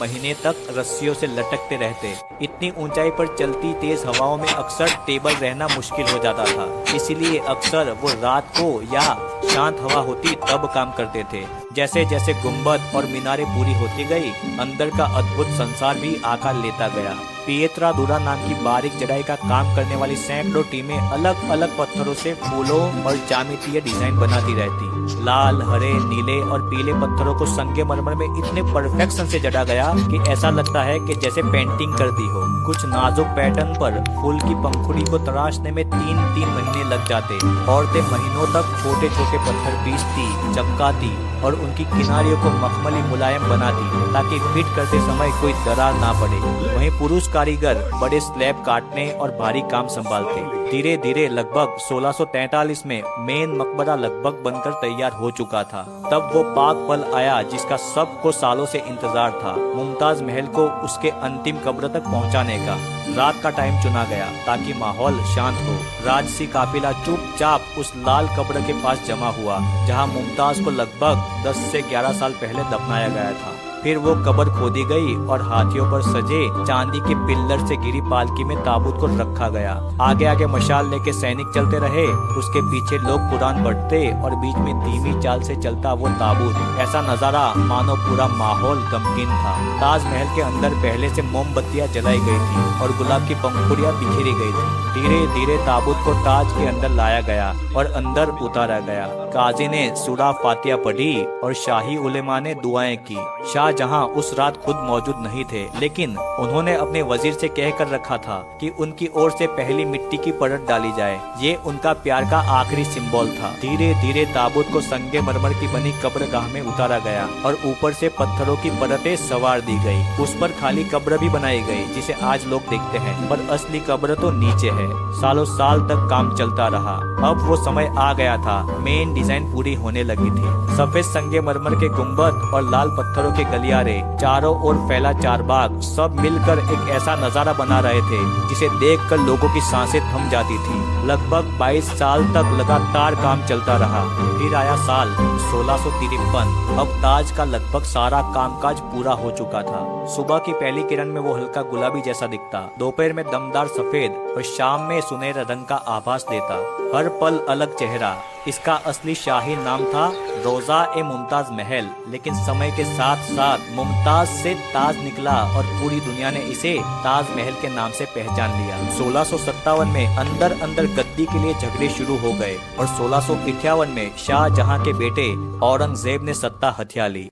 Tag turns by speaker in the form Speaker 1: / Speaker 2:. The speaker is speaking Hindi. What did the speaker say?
Speaker 1: महीने तक रस्सियों से लटकते रहते। इतनी ऊंचाई पर चलती तेज हवाओं में अक्सर टेबल रहना मुश्किल हो जाता था। इसीलिए अक्सर वो रात को या शांत हवा होती तब काम करते थे। जैसे जैसे गुंबद और मीनारें पूरी होती गई, अंदर का अद्भुत संसार भी आकार लेता गया। पिएत्राडूरा नाम की बारीक जड़ाई का काम करने वाली सैकड़ों टीमें अलग अलग पत्थरों से फूलों और ज्यामितीय डिजाइन बनाती रहती। लाल, हरे, नीले और पीले पत्थरों को संगमरमर में इतने परफेक्शन से जड़ा गया कि ऐसा लगता है कि जैसे पेंटिंग कर दी हो। कुछ नाजुक पैटर्न पर फूल की पंखुड़ी को तराशने में 3-3 महीने लग जाते। औरतें महीनों तक छोटे छोटे पत्थर पीसती, चमकाती और उनकी किनारियों को मखमली मुलायम बनाती ताकि फिट करते समय कोई दरार ना पड़े। वहीं पुरुष कारीगर बड़े स्लैब काटने और भारी काम संभालते। धीरे धीरे लगभग 1643 में मेन मकबरा लगभग बनकर तैयार हो चुका था। तब वो पाक पल आया जिसका सबको सालों से इंतजार था। मुमताज महल को उसके अंतिम कब्र तक पहुंचाने का। रात का टाइम चुना गया ताकि माहौल शांत हो। राजसी काफिला चुपचाप उस लाल कब्र के पास जमा हुआ जहां मुमताज को लगभग 10 से 11 साल पहले दफनाया गया था। फिर वो कब्र खोदी गई और हाथियों पर सजे चांदी के पिल्लर से घिरी पालकी में ताबूत को रखा गया। आगे आगे मशाल लेके सैनिक चलते रहे, उसके पीछे लोग कुरान पढ़ते और बीच में धीमी चाल से चलता वो ताबूत। ऐसा नजारा मानो पूरा माहौल गमगीन था। ताजमहल के अंदर पहले से मोमबत्तियां जलाई गई थी और गुलाब की पंखुड़ियां बिखेरी गई थी। धीरे धीरे ताबूत को ताज के अंदर लाया गया और अंदर उतारा गया। काजी ने सूरा फातिहा पढ़ी और शाही उलेमा ने दुआएं की। शाहजहां उस रात खुद मौजूद नहीं थे, लेकिन उन्होंने अपने वजीर से कह कर रखा था कि उनकी ओर से पहली मिट्टी की परत डाली जाए। ये उनका प्यार का आखिरी सिंबल था। धीरे धीरे ताबूत को संगमरमर की बनी कब्रगाह में उतारा गया और ऊपर से पत्थरों की परतें सवार दी गई। उस पर खाली कब्र भी बनाई गई जिसे आज लोग देखते हैं, पर असली कब्र तो नीचे है। सालों साल तक काम चलता रहा। अब वो समय आ गया था। मेन डिजाइन पूरी होने लगी थी। सफेद संगमरमर के गुंबद और लाल पत्थरों के गलियारे, चारों ओर फैला चारबाग, सब मिलकर एक ऐसा नजारा बना रहे थे जिसे देखकर लोगों की सांसें थम जाती थी। लगभग 22 साल तक लगातार काम चलता रहा। फिर आया साल 1653। अब ताज का लगभग सारा कामकाज पूरा हो चुका था। सुबह की पहली किरण में वो हल्का गुलाबी जैसा दिखता, दोपहर में दमदार सफेद और शाम में सुनहरे रंग का आभास देता। हर पल अलग चेहरा। इसका असली शाही नाम था रोजा ए मुमताज महल, लेकिन समय के साथ साथ मुमताज से ताज निकला और पूरी दुनिया ने इसे ताज महल के नाम से पहचान लिया। 1657 में अंदर अंदर गद्दी के लिए झगड़े शुरू हो गए और 1651 में शाहजहां के बेटे औरंगजेब ने सत्ता हथिया ली।